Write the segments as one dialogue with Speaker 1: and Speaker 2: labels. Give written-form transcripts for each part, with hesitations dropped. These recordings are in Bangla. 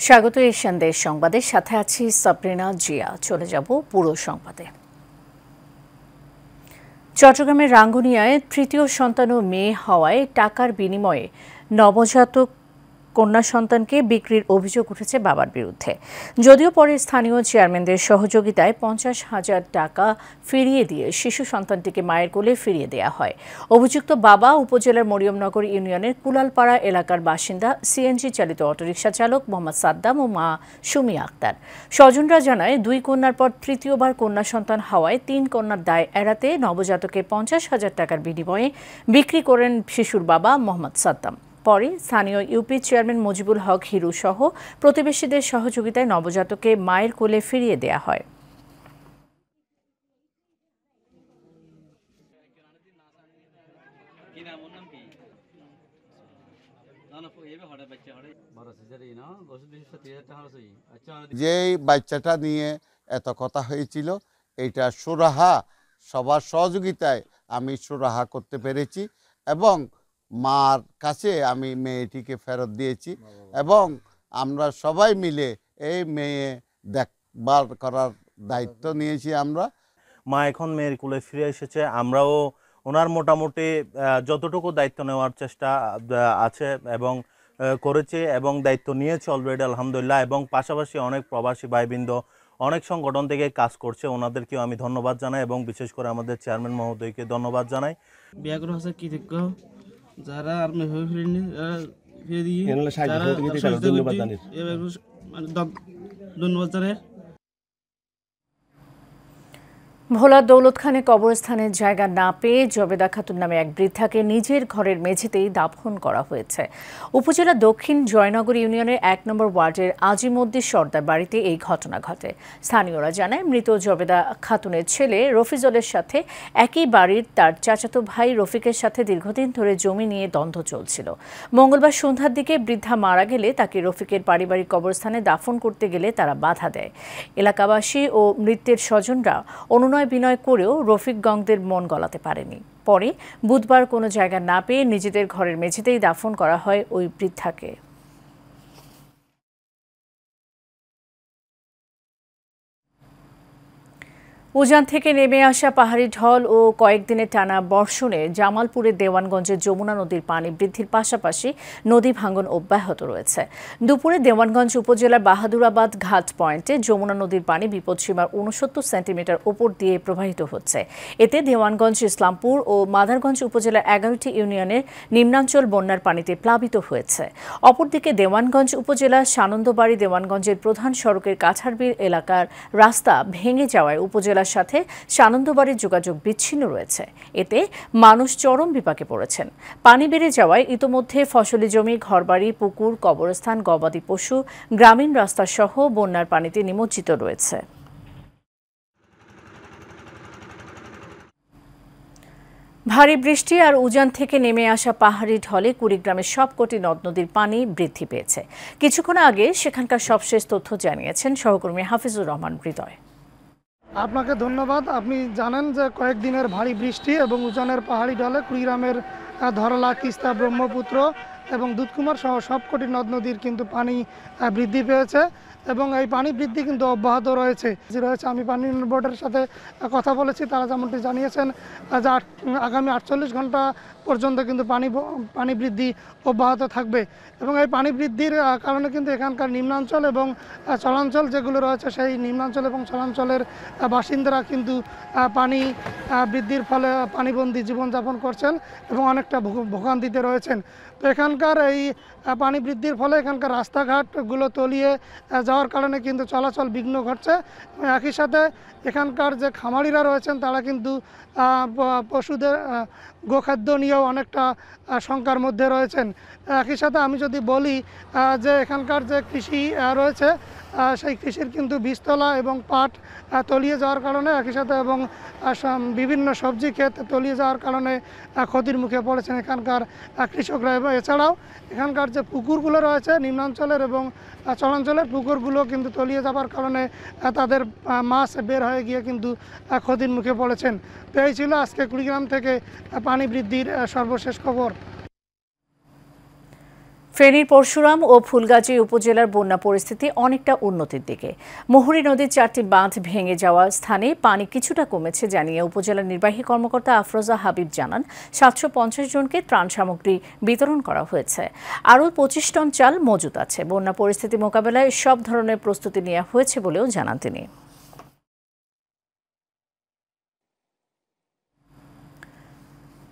Speaker 1: স্বাগত এশিয়ান দেশ সংবাদের সাথে আছি সাবরিনা জিয়া। চলে যাব পুরো সংবাদে। চট্টগ্রামের রাঙ্গুনিয়ায় তৃতীয় সন্তান ও মেয়ে হওয়ায় টাকার বিনিময়ে নবজাতক কন্যা সন্তানকে বিক্রির অভিযোগ উঠেছে বাবার বিরুদ্ধে। যদিও পরে স্থানীয় চেয়ারম্যানদের সহযোগিতায় 50,000 টাকা ফিরিয়ে দিয়ে শিশু সন্তানটিকে মায়ের কোলে ফিরিয়ে দেওয়া হয়। অভিযুক্ত বাবা উপজেলার মরিয়মনগর ইউনিয়নের কুলালপাড়া এলাকার বাসিন্দা সিএনজি চালিত অটোরিকশা চালক মোহাম্মদ সাদ্দাম ও মা সুমি আক্তার। স্বজনরা জানায়, 2 কন্যার পর তৃতীয়বার কন্যা সন্তান হওয়ায় 3 কন্যার দায় এড়াতে নবজাতকে 50,000 টাকার বিনিময়ে বিক্রি করেন শিশুর বাবা মোহাম্মদ সাদ্দাম। পরে স্থানীয় ইউপি চেয়ারম্যান মুজিবুল হক হিরু সহ প্রতিবেশীদের সহযোগিতায় নবজাতককে মায়ের কোলে ফিরিয়ে দেওয়া হয়।
Speaker 2: যে বাচ্চাটা নিয়ে এত কথা হয়েছিল, এটা সুরাহা সবার সহযোগিতায় আমি সুরাহা করতে পেরেছি এবং মার কাছে আমি মেয়েটিকে ফেরত দিয়েছি এবং আমরা সবাই মিলে এই মেয়ে দেখভাল করার দায়িত্ব নিয়েছি।
Speaker 3: মা এখন মেয়ের কোলে ফিরে এসেছে। আমরাও ওনার মোটামুটি যতটুকু দায়িত্ব নেওয়ার চেষ্টা আছে এবং করেছে এবং দায়িত্ব নিয়েছে অলরেডি আলহামদুলিল্লাহ। এবং পাশাপাশি অনেক প্রবাসী ভাইবৃন্দ অনেক সংগঠন থেকে কাজ করছে, ওনাদেরকেও আমি ধন্যবাদ জানাই এবং বিশেষ করে আমাদের চেয়ারম্যান মহোদয়কে ধন্যবাদ জানাই।
Speaker 4: ব্যাগ্র আছে কৃতজ্ঞ যারা আর ফিরে দিয়ে ধন্যবাদ জানাই।
Speaker 1: ভোলা দৌলতখানে কবরস্থানের জায়গা না পেয়ে জবেদা খাতুন নামে এক বৃদ্ধাকে নিজের ঘরের মেঝেতেই দাফন করা হয়েছে। উপজেলা দক্ষিণ জয়নগর ইউনিয়নের 1 নম্বর ওয়ার্ডের আজিমউদ্দিন সর্দার বাড়িতে এই ঘটনা ঘটে। স্থানীয়রা জানায়, মৃত জবেদা খাতুনের ছেলে রফিজলের সাথে একই বাড়ির তার চাচাতো ভাই রফিকের সাথে দীর্ঘদিন ধরে জমি নিয়ে দ্বন্দ্ব চলছিল। মঙ্গলবার সন্ধ্যার দিকে বৃদ্ধা মারা গেলে তাকে রফিকের পারিবারিক কবরস্থানে দাফন করতে গেলে তারা বাধা দেয়। এলাকাবাসী ও মৃতের স্বজনরা বিনয় করেও রফিকগঞ্জদের মন গলাতে পারেনি। পরে বুধবার কোনো জায়গা না পেয়ে নিজেদের ঘরের মেঝেতেই দাফন করা হয় ওই বৃদ্ধাকে। উজান থেকে নেমে আসা পাহাড়ি ঢল ও কয়েকদিনের টানা বর্ষণে জামালপুরের দেওয়ানগঞ্জের যমুনা নদীর পানি বৃদ্ধির পাশাপাশি নদী ভাঙন অব্যাহত রয়েছে। দুপুরে দেওয়ানগঞ্জ উপজেলার বাহাদুরাবাদ ঘাট পয়েন্টে যমুনা নদীর পানি বিপদসীমার 69 সেন্টিমিটার উপর দিয়ে প্রবাহিত হচ্ছে। এতে দেওয়ানগঞ্জ, ইসলামপুর ও মাদারগঞ্জ উপজেলার 11টি ইউনিয়নের নিম্নাঞ্চল বন্যার পানিতে প্লাবিত হয়েছে। অপরদিকে দেওয়ানগঞ্জ উপজেলার সানন্দবাড়ি দেওয়ানগঞ্জের প্রধান সড়কের কাছাড়বিল এলাকার রাস্তা ভেঙে যাওয়ায় উপজেলা সাথে সানন্দবাড়ির যোগাযোগ বিচ্ছিন্ন রয়েছে। এতে মানুষ চরম বিপাকে পড়েছেন। পানি বেড়ে যাওয়ায় ইতোমধ্যে ফসলি জমি, ঘরবাড়ি, পুকুর, কবরস্থান, গবাদি পশু, গ্রামীণ রাস্তা সহ বন্যার পানিতে নিমজ্জিত রয়েছে। ভারী বৃষ্টি আর উজান থেকে নেমে আসা পাহাড়ি ঢলে কুড়িগ্রামের সবকটি নদ নদীর পানি বৃদ্ধি পেয়েছে। কিছুক্ষণ আগে সেখানকার সবশেষ তথ্য জানিয়েছেন সহকর্মী হাফিজুর রহমান হৃদয়।
Speaker 5: আপনাকে ধন্যবাদ। আপনি জানেন যে কয়েকদিনের ভারী বৃষ্টি এবং উজানের পাহাড়ি ঢলে কুড়িগ্রামের ধরলা, তিস্তা, ব্রহ্মপুত্র এবং দুধকুমার সহ সবকটি নদ নদীর কিন্তু পানি বৃদ্ধি পেয়েছে এবং এই পানি বৃদ্ধি কিন্তু অব্যাহত রয়েছে। আমি পানি উন্নয়ন বোর্ডের সাথে কথা বলেছি, তারা যেমনটি জানিয়েছেন যে আগামী 48 ঘন্টা পর্যন্ত কিন্তু পানি বৃদ্ধি অব্যাহত থাকবে এবং এই পানি বৃদ্ধির কারণে কিন্তু এখানকার নিম্নাঞ্চল এবং চলাঞ্চল যেগুলো রয়েছে সেই নিম্নাঞ্চল এবং চলাঞ্চলের বাসিন্দারা কিন্তু পানি বৃদ্ধির ফলে পানিবন্দী জীবনযাপন করছেন এবং অনেকটা ভোগান্তিতে রয়েছেন। তো এখানকার এই পানি বৃদ্ধির ফলে এখানকার রাস্তাঘাটগুলো তলিয়ে যাওয়ার কারণে কিন্তু চলাচল বিঘ্ন ঘটছে। একই সাথে এখানকার যে খামারিরা রয়েছেন তারা কিন্তু পশুদের গোখাদ্য নিয়েও অনেকটা শঙ্কার মধ্যে রয়েছেন। একই সাথে আমি যদি বলি যে এখানকার যে কৃষি রয়েছে সেই কৃষির কিন্তু বীজতলা এবং পাট তলিয়ে যাওয়ার কারণে, একই সাথে এবং বিভিন্ন সবজি ক্ষেত তলিয়ে যাওয়ার কারণে ক্ষতির মুখে পড়েছেন এখানকার কৃষকরা। এবং এছাড়াও এখানকার যে পুকুরগুলো রয়েছে নিম্নাঞ্চলের এবং চলাঞ্চলের পুকুরগুলো কিন্তু তলিয়ে যাওয়ার কারণে তাদের মাছ বের হয়ে গিয়ে কিন্তু ক্ষতির মুখে পড়েছেন। তো এই ছিল আজকে কুড়িগ্রাম থেকে পানি বৃদ্ধির সর্বশেষ খবর।
Speaker 1: ফেনীর পরশুরাম ও ফুলগাজী উপজেলার বন্যা পরিস্থিতি অনেকটা উন্নতির দিকে। মুহুরী নদীর 4টি বাঁধ ভেঙে যাওয়া স্থানে পানি কিছুটা কমেছে জানিয়ে উপজেলার নির্বাহী কর্মকর্তা আফরোজা হাবিব জানান 750 জনকে ত্রাণ সামগ্রী বিতরণ করা হয়েছে। আরও 25 টন চাল মজুত আছে। বন্যা পরিস্থিতি মোকাবেলায় সব ধরনের প্রস্তুতি নেওয়া হয়েছে বলেও জানান তিনি।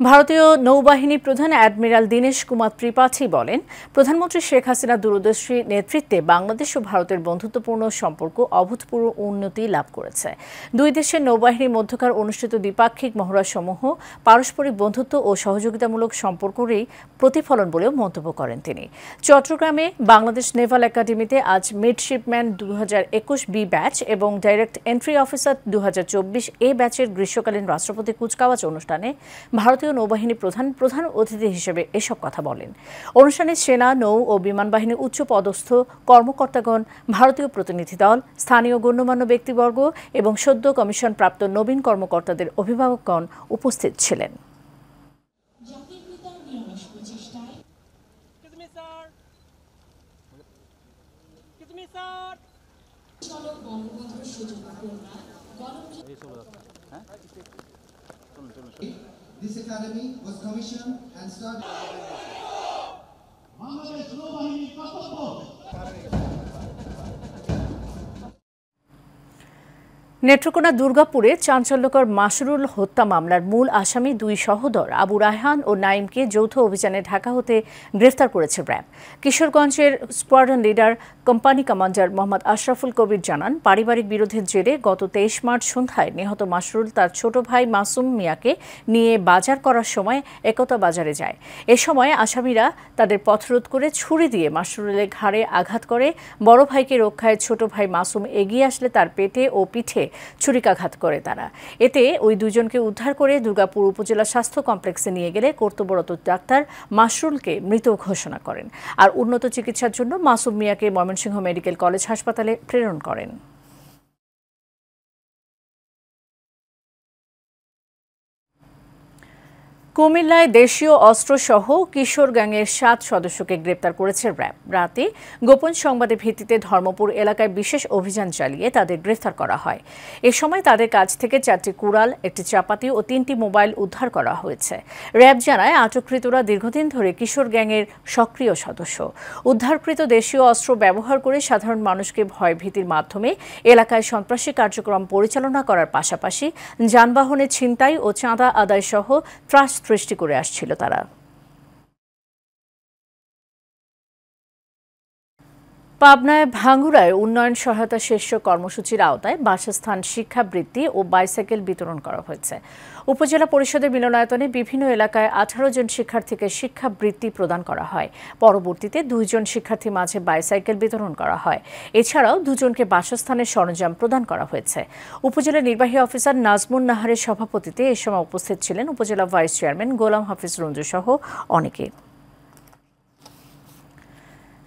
Speaker 1: ভারতীয় নৌবাহিনী প্রধান অ্যাডমিরাল দীনেশ কুমার ত্রিপাঠী বলেন, প্রধানমন্ত্রী শেখ হাসিনা দূরদর্শী নেতৃত্বে বাংলাদেশ ও ভারতের বন্ধুত্বপূর্ণ সম্পর্ক অভূতপূর্ব উন্নতি লাভ করেছে। দুই দেশের নৌবাহিনীর মধ্যকার অনুষ্ঠিত দ্বিপাক্ষিক মহড়াসমূহ পারস্পরিক বন্ধুত্ব ও সহযোগিতামূলক সম্পর্কেরই প্রতিফলন বলেও মন্তব্য করেন তিনি। চট্টগ্রামে বাংলাদেশ নেভাল একাডেমিতে আজ মিডশিপম্যান 2021 বি ব্যাচ এবং ডাইরেক্ট এন্ট্রি অফিসার 2024 এ ব্যাচের গ্রীষ্মকালীন রাষ্ট্রপতি কুচকাওয়াজ অনুষ্ঠানে ভারতীয় নৌবাহিনী প্রধান অতিথি হিসেবে এসব কথা বলেন। অনুষ্ঠানে সেনা, নৌ ও বিমান বাহিনীর উচ্চ পদস্থ কর্মকর্তাগণ, ভারতীয় প্রতিনিধি দল, স্থানীয় গণ্যমান্য ব্যক্তিবর্গ এবং সদ্য কমিশন প্রাপ্ত নবীন কর্মকর্তাদের অভিভাবকগণ উপস্থিত ছিলেন।
Speaker 6: This academy was commissioned and started.
Speaker 1: Netrokona দুর্গাপুরে চাঞ্চল্যকর মাসরুল হত্যা মামলার মূল আসামি দুই সহোদর আবু রায়হান ও নাইমকে যৌথ অভিযানে ঢাকা হতে গ্রেফতার করেছে র্যাব। কিশোরগঞ্জের squadron leader company commander Mohammad Ashraful Kabir জানান, পারিবারিক বিরোধের জেরে গত 23 মার্চ সন্ধ্যায় নিহত মাসরুল তার ছোট ভাই মাসুম মিয়াকে নিয়ে বাজার করার সময় একতা বাজারে যায়। এ সময় আসামিরা তাদের পথরোধ করে ছুরি দিয়ে মাসরুলের ঘাড়ে আঘাত করে। বড় ভাইকে রক্ষায় ছোট ভাই মাসুম এগিয়ে আসলে তার পেটে ও পিঠে ছুরিকাঘাত করে তারা। এতে ওই দুজনকে উদ্ধার করে দুর্গাপুর উপজেলা স্বাস্থ্য কমপ্লেক্সে নিয়ে গেলে কর্তব্যরত ডাক্তার মাসরুলকে মৃত ঘোষণা করেন আর উন্নত চিকিৎসার জন্য মাসুম মিয়াকে ময়মনসিংহ মেডিকেল কলেজ হাসপাতালে প্রেরণ করেন। কুমিল্লায় দেশীয় অস্ত্রসহ কিশোর গ্যাংয়ের 7 সদস্যকে গ্রেপ্তার করেছে র্যাব। রাতে গোপন সংবাদের ভিত্তিতে ধর্মপুর এলাকায় বিশেষ অভিযান চালিয়ে তাদের গ্রেফতার করা হয়। এ সময় তাদের কাছ থেকে 4টি কুড়াল, একটি চাপাতি ও 3টি মোবাইল উদ্ধার করা হয়েছে। র্যাব জানায়, আটককৃতরা দীর্ঘদিন ধরে কিশোর গ্যাংয়ের সক্রিয় সদস্য। উদ্ধারকৃত দেশীয় অস্ত্র ব্যবহার করে সাধারণ মানুষকে ভয়ভীতির মাধ্যমে এলাকায় সন্ত্রাসী কার্যক্রম পরিচালনা করার পাশাপাশি যানবাহনে ছিনতাই ও চাঁদা আদায় সহ ত্রাস সৃষ্টি করে আসছিল তারা। পাবনায় ভাঙ্গুড়ায় উন্নয়ন সহায়তা শীর্ষ কর্মসূচির আওতায় বাসস্থান, শিক্ষাবৃত্তি ও বাইসাইকেল বিতরণ করা হয়েছে। উপজেলা পরিষদের মিলনায়তনে বিভিন্ন এলাকায় 18 জন শিক্ষার্থীকে শিক্ষাবৃত্তি প্রদান করা হয়। পরবর্তীতে 2 জন শিক্ষার্থীর মাঝে বাইসাইকেল বিতরণ করা হয়। এছাড়াও 2 জনকে বাসস্থানের সরঞ্জাম প্রদান করা হয়েছে। উপজেলা নির্বাহী অফিসার নাজমুন নাহারের সভাপতিত্বে এ সময় উপস্থিত ছিলেন উপজেলা ভাইস চেয়ারম্যান গোলাম হাফিজ রঞ্জু সহ অনেকে।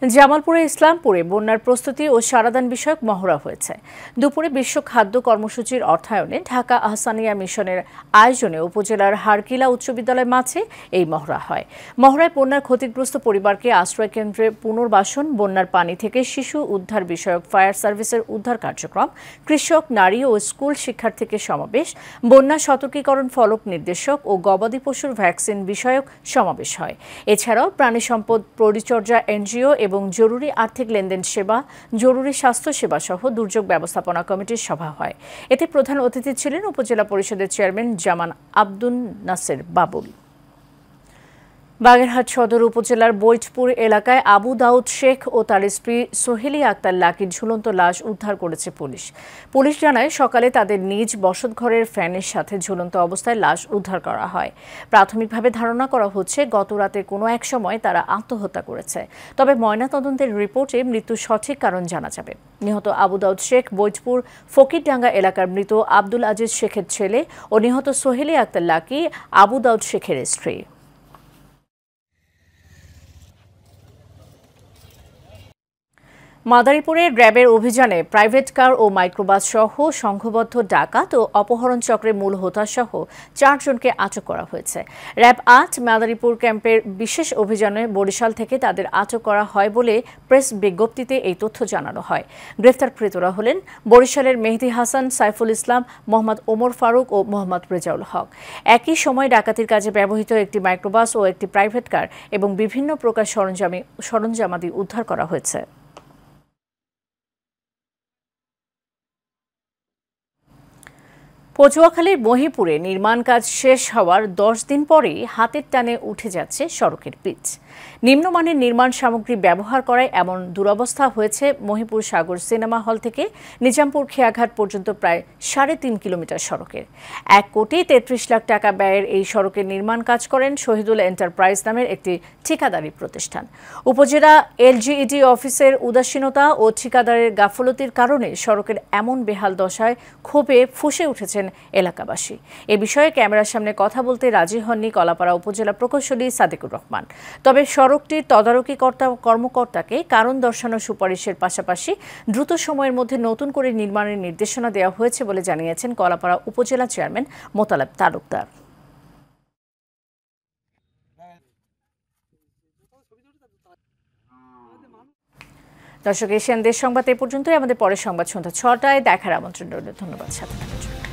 Speaker 1: জামালপুরে ইসলামপুরে বন্যার প্রস্তুতি ও সারাদান বিষয়ক মহড়া হয়েছে। দুপুরে বিশ্ব খাদ্য কর্মসূচির অর্থায়নে ঢাকা আহসানিয়া মিশনের আয়োজনে উপজেলার হারকিলা উচ্চ বিদ্যালয় মাঠে এই মহড়া হয়। মহড়ায় বন্যার ক্ষতিগ্রস্ত পরিবারকে আশ্রয় কেন্দ্রে পুনর্বাসন, বন্যার পানি থেকে শিশু উদ্ধার বিষয়ক ফায়ার সার্ভিসের উদ্ধার কার্যক্রম, কৃষক, নারী ও স্কুল শিক্ষার্থীকে সমাবেশ, বন্যা সতর্কীকরণ ফলক নির্দেশক ও গবাদি পশুর ভ্যাকসিন বিষয়ক সমাবেশ হয়। এছাড়াও প্রাণী সম্পদ পরিচর্যা এনজিও এবং জরুরি আর্থিক লেনদেন সেবা, জরুরি স্বাস্থ্য সেবা সহ দুর্যোগ ব্যবস্থাপনা কমিটির সভা হয়। এতে প্রধান অতিথি ছিলেন উপজেলা পরিষদের চেয়ারম্যান জামান আব্দুল নাসের বাবুল। বাগেরহাট সদর উপজেলার বৈঠপুর এলাকায় আবু দাউদ শেখ ও তার স্ত্রী সোহেলি আক্তার লাকির ঝুলন্ত লাশ উদ্ধার করেছে পুলিশ। পুলিশ জানায়, সকালে তাদের নিজ বসতঘরের ফ্যানের সাথে ঝুলন্ত অবস্থায় লাশ উদ্ধার করা হয়। প্রাথমিকভাবে ধারণা করা হচ্ছে গত রাতে কোনো এক সময় তারা আত্মহত্যা করেছে। তবে ময়নাতদন্তের রিপোর্টে মৃত্যুর সঠিক কারণ জানা যাবে। নিহত আবু দাউদ শেখ বৈঠপুর ফকিরডাঙ্গা এলাকার মৃত আব্দুল আজিজ শেখের ছেলে ও নিহত সোহেলি আক্তার লাকি আবু দাউদ শেখের স্ত্রী। মাদারীপুরে র্যাবের অভিযানে প্রাইভেট কার ও মাইক্রোবাস সহ সংঘবদ্ধ ডাকাত ও অপহরণ চক্রের মূল হোতা সহ 4 জনকে আটক করা হয়েছে। র্যাব ৮ মাদারীপুর ক্যাম্পের বিশেষ অভিযানে বরিশাল থেকে তাদের আটক করা হয় বলে প্রেস বিজ্ঞপ্তিতে এই তথ্য জানানো হয়। গ্রেফতারকৃতরা হলেন বরিশালের মেহেদী হাসান, সাইফুল ইসলাম, মোহাম্মদ ওমর ফারুক ও মোহাম্মদ রেজাউল হক। একই সময় ডাকাতির কাজে ব্যবহৃত একটি মাইক্রোবাস ও একটি প্রাইভেট কার এবং বিভিন্ন প্রকার সরঞ্জামাদি উদ্ধার করা হয়েছে। পটুয়াখালীর মহিপুরে নির্মাণ কাজ শেষ হওয়ার 10 দিন পরেই হাতের টানে উঠে যাচ্ছে সড়কের পিচ। নিম্নমানের নির্মাণ সামগ্রী ব্যবহার করায় এমন দুরবস্থা হয়েছে মহিপুর সাগর সিনেমা হল থেকে নিজামপুর খেয়াঘাট পর্যন্ত প্রায় 3.5 কিলোমিটার সড়কের 1,33 লাখ টাকা ব্যয়ের এই সড়কের নির্মাণ কাজ করেন শহীদুল এন্টারপ্রাইজ নামের একটি ঠিকাদারি প্রতিষ্ঠান। উপজেলা এলজিইডি অফিসের উদাসীনতা ও ঠিকাদারের গাফলতির কারণে সড়কের এমন বেহাল দশায় ক্ষোভে ফুঁসে উঠেছেন এলাকাবাসী। এ বিষয়ে ক্যামেরার সামনে কথা বলতে রাজি হননি কলাপাড়া উপজেলা প্রকৌশলী সাদিকুর রহমান। তবে সড়কটির তদারকি কর্মকর্তাকে কারণ দর্শানোর সুপারিশের পাশাপাশি দ্রুত সময়ের মধ্যে নতুন করে নির্মাণের নির্দেশনা দেওয়া হয়েছে বলে জানিয়েছেন কলাপাড়া উপজেলা চেয়ারম্যান মোতালেব তালুকদার। দর্শক, এশিয়ান দেশ সংবাদ এ পর্যন্তই। আমাদের পরের সংবাদ সন্ধ্যা 6টায় দেখার আমন্ত্রণ রইল। ধন্যবাদ সাথে থাকার জন্য।